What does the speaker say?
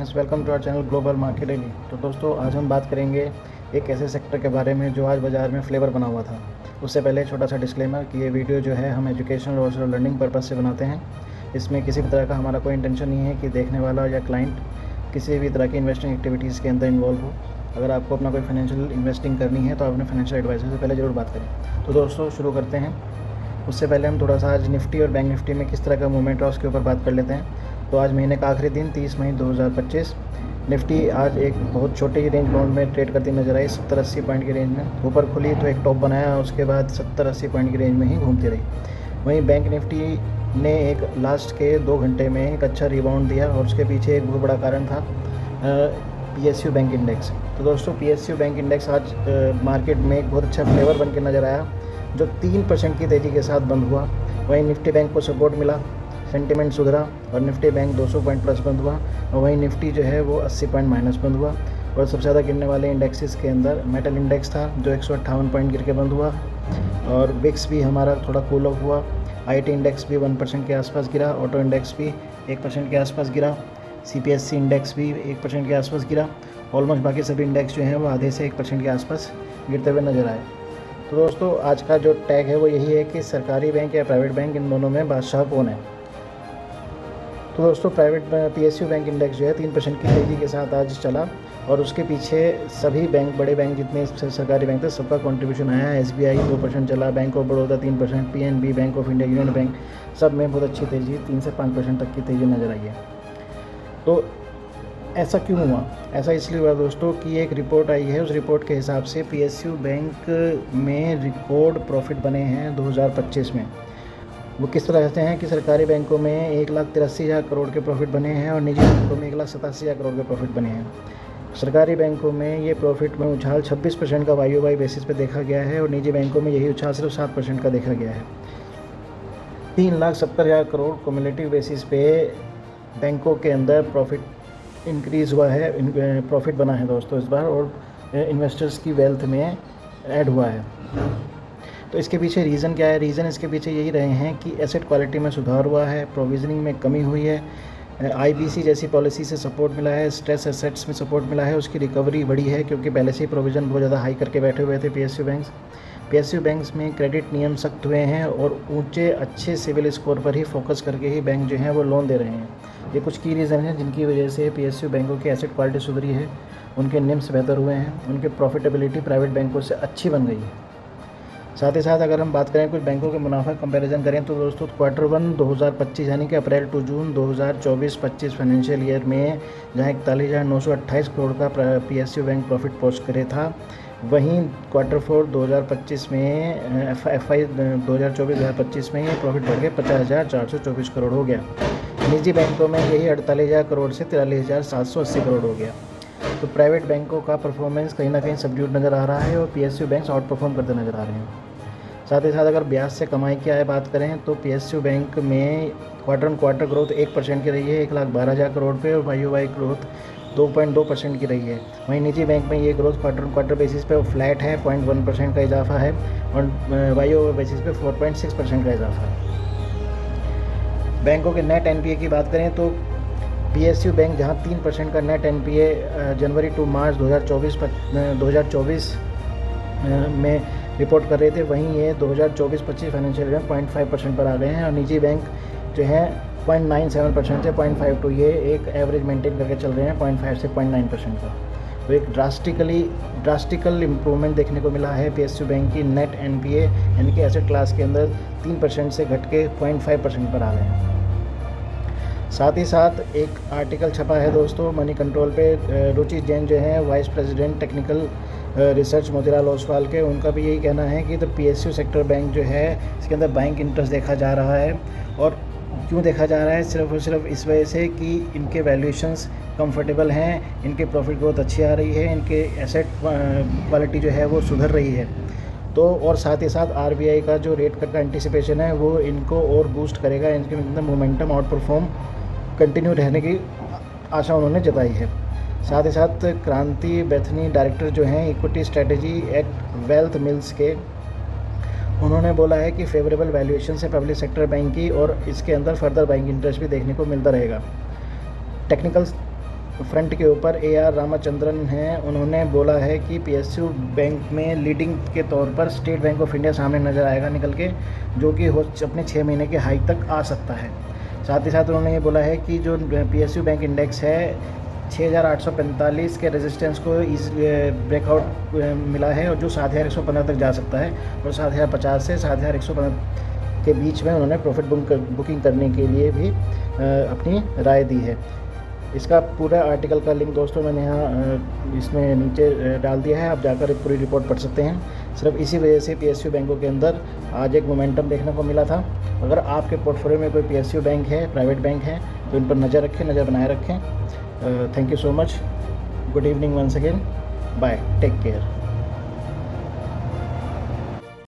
Friends, welcome to our channel global market daily. तो दोस्तों, आज हम बात करेंगे एक ऐसे सेक्टर के बारे में जो आज बाज़ार में फ्लेवर बना हुआ था। उससे पहले छोटा सा डिस्क्लेमर कि ये वीडियो जो है हम एजुकेशनल और लर्निंग पर्पज़ से बनाते हैं। इसमें किसी भी तरह का हमारा कोई इंटेंशन नहीं है कि देखने वाला या क्लाइंट किसी भी तरह की इन्वेस्टिंग एक्टिविटीज़ के अंदर इन्वॉल्व हो। अगर आपको अपना कोई फाइनेंशियल इन्वेस्टिंग करनी है तो आप अपने फाइनेंशियल एडवाइज़र से पहले ज़रूर बात करें। तो दोस्तों, शुरू करते हैं। उससे पहले हम थोड़ा सा आज निफ्टी और बैंक निफ्टी में किस तरह का मूवमेंट है उसके ऊपर बात कर लेते हैं। तो आज महीने का आखिरी दिन 30 मई 2025। निफ्टी आज एक बहुत छोटे ही रेंज बाउंड में ट्रेड करती नजर आई, 70-80 पॉइंट की रेंज में। ऊपर खुली तो एक टॉप बनाया, उसके बाद 70-80 पॉइंट की रेंज में ही घूमती रही। वहीं बैंक निफ्टी ने एक लास्ट के 2 घंटे में एक अच्छा रिबाउंड दिया और उसके पीछे एक बहुत बड़ा कारण था PSU बैंक इंडेक्स। तो दोस्तों, PSU बैंक इंडेक्स आज मार्केट में एक बहुत अच्छा फ्लेवर बन के नज़र आया, जो 3% की तेज़ी के साथ बंद हुआ। वहीं निफ्टी बैंक को सपोर्ट मिला, सेंटिमेंट सुधरा और निफ्टी बैंक 200 पॉइंट प्लस बंद हुआ। और वहीं निफ्टी जो है वो 80 पॉइंट माइनस बंद हुआ। और सबसे ज़्यादा गिरने वाले इंडेक्सेस के अंदर मेटल इंडेक्स था, जो 158 पॉइंट गिर के बंद हुआ। और विक्स भी हमारा थोड़ा कूल ऑफ हुआ। IT इंडेक्स भी 1% के आसपास गिरा। ऑटो इंडेक्स भी 1% के आसपास गिरा। CPSC इंडेक्स भी 1% के आसपास गिरा। ऑलमोस्ट बाकी सभी इंडेक्स जो हैं वो आधे से 1% के आसपास गिरते हुए नज़र आए। तो दोस्तों, आज का जो टैग है वो यही है कि सरकारी बैंक या प्राइवेट बैंक, इन दोनों में बादशाह कौन है। तो दोस्तों, PSU बैंक इंडेक्स जो है 3% की तेज़ी के साथ आज चला और उसके पीछे सभी बैंक, बड़े बैंक जितने सरकारी बैंक थे, सबका कंट्रीब्यूशन आया। SBI 2% चला, bank of Baroda 3%, PNB, bank of India, union bank, सब में बहुत अच्छी तेज़ी 3 से 5% तक की तेज़ी नज़र आई है। तो ऐसा क्यों हुआ? ऐसा इसलिए हुआ दोस्तों कि एक रिपोर्ट आई है। उस रिपोर्ट के हिसाब से PSU बैंक में रिकॉर्ड प्रॉफिट बने हैं 2025 में। वो किस तरह से हैं कि सरकारी बैंकों में 1,83,000 करोड़ के प्रॉफिट बने हैं और निजी बैंकों में 1,87,000 करोड़ के प्रॉफिट बने हैं। सरकारी बैंकों में ये प्रॉफिट में उछाल 26% का YOY बेसिस पे देखा गया है और निजी बैंकों में यही उछाल सिर्फ 7% का देखा गया है। 3,70,000 करोड़ क्यूमुलेटिव बेसिस पे बैंकों के अंदर प्रॉफिट इंक्रीज़ हुआ है, प्रॉफिट बना है दोस्तों इस बार, और इन्वेस्टर्स की वेल्थ में ऐड हुआ है। तो इसके पीछे रीज़न क्या है? रीज़न इसके पीछे यही रहे हैं कि एसेट क्वालिटी में सुधार हुआ है, प्रोविजनिंग में कमी हुई है, IBC जैसी पॉलिसी से सपोर्ट मिला है, स्ट्रेस एसेट्स में सपोर्ट मिला है, उसकी रिकवरी बढ़ी है क्योंकि पहले से ही प्रोविज़न बहुत ज़्यादा हाई करके बैठे हुए थे PSU बैंक्स में क्रेडिट नियम सख्त हुए हैं और ऊंचे अच्छे सिविल स्कोर पर ही फोकस करके ही बैंक जो हैं वो लोन दे रहे हैं। ये कुछ की रीज़न हैं जिनकी वजह से PSU बैंकों की एसेट क्वालिटी सुधरी है, उनके निम्स बेहतर हुए हैं, उनकी प्रॉफिटेबिलिटी प्राइवेट बैंकों से अच्छी बन गई है। साथ ही साथ अगर हम बात करें कुछ बैंकों के मुनाफा कंपैरिजन करें तो दोस्तों, Q1 2025 यानी कि अप्रैल टू जून 2024-25 फाइनेंशियल ईयर में जहां 41,928 करोड़ का PSU बैंक प्रॉफिट पोस्ट करे था, वहीं Q4 2025 में FY 2024-2025 में ये प्रॉफिट बढ़ के 50,424 करोड़ हो गया। निजी बैंकों में यही 48,000 करोड़ से 43,780 करोड़ हो गया। तो प्राइवेट बैंकों का परफॉर्मेंस कहीं ना कहीं सबड्यूड नज़र आ रहा है और PSU बैंक्स आउट परफॉर्म करते नज़र आ रहे हैं। साथ ही साथ अगर ब्याज से कमाई की बात करें तो PSU बैंक में क्वार्टर ग्रोथ 1% की रही है, 1,12,000 करोड़ पे, और YOY ग्रोथ 2.2% की रही है। वहीं निजी बैंक में ये ग्रोथ क्वार्टर बेसिस पे फ्लैट है, 0.1% का इजाफा है, और YOY बेसिस पे 4.6% का इजाफा है। बैंकों के नेट NPA की बात करें तो PSU बैंक जहां 3% का नेट NPA जनवरी टू मार्च 2024 में रिपोर्ट कर रहे थे, वहीं ये 2024-25 फाइनेंशियल ईयर में 0.5% पर आ गए हैं। और निजी बैंक जो हैं 0.97% से 0.52, ये एक एवरेज मेंटेन करके चल रहे हैं 0.5 से 0.9% का। तो एक ड्रास्टिकल इम्प्रूवमेंट देखने को मिला है PSU बैंक की नेट NPA यानी कि एसेट क्लास के अंदर 3% से घट के 0.5% पर आ गए हैं। साथ ही साथ एक आर्टिकल छपा है दोस्तों मनी कंट्रोल पे, रुचि जैन जो हैं vice president technical research Motilal Oswal के, उनका भी यही कहना है कि तो PSU सेक्टर बैंक जो है इसके अंदर बैंक इंटरेस्ट देखा जा रहा है। और क्यों देखा जा रहा है? सिर्फ और सिर्फ इस वजह से कि इनके वैल्यूएशंस कंफर्टेबल हैं, इनके प्रॉफिट ग्रोथ अच्छी आ रही है, इनके एसेट क्वालिटी जो है वो सुधर रही है। तो और साथ ही साथ RBI का जो रेट कट का एंटिसिपेशन है वो इनको और बूस्ट करेगा, इनके अंदर मोमेंटम आउट परफॉर्म कंटिन्यू रहने की आशा उन्होंने जताई है। साथ ही साथ क्रांति बेथनी डायरेक्टर जो हैं equity strategy at wealth mills के, उन्होंने बोला है कि फेवरेबल वैल्यूएशन से पब्लिक सेक्टर बैंक की और इसके अंदर फर्दर बैंक इंटरेस्ट भी देखने को मिलता रहेगा। टेक्निकल फ्रंट के ऊपर AR रामाचंद्रन हैं, उन्होंने बोला है कि PSU बैंक में लीडिंग के तौर पर स्टेट बैंक ऑफ इंडिया सामने नज़र आएगा निकल के, जो कि हो अपने 6 महीने के हाई तक आ सकता है। साथ ही साथ उन्होंने ये बोला है कि जो PSU बैंक इंडेक्स है 6845 के रेजिस्टेंस को इस ब्रेकआउट मिला है, और जो 7115 तक जा सकता है, और 7050 से 7115 के बीच में उन्होंने प्रॉफिट बुकिंग करने के लिए भी अपनी राय दी है। इसका पूरा आर्टिकल का लिंक दोस्तों मैंने यहाँ इसमें नीचे डाल दिया है, आप जाकर एक पूरी रिपोर्ट पढ़ सकते हैं। सिर्फ इसी वजह से PSU बैंकों के अंदर आज एक मोमेंटम देखने को मिला था। अगर आपके पोर्टफोलियो में कोई PSU बैंक है, प्राइवेट बैंक है, तो इन पर नज़र बनाए रखें। Thank you so much, good evening once again, bye, take care.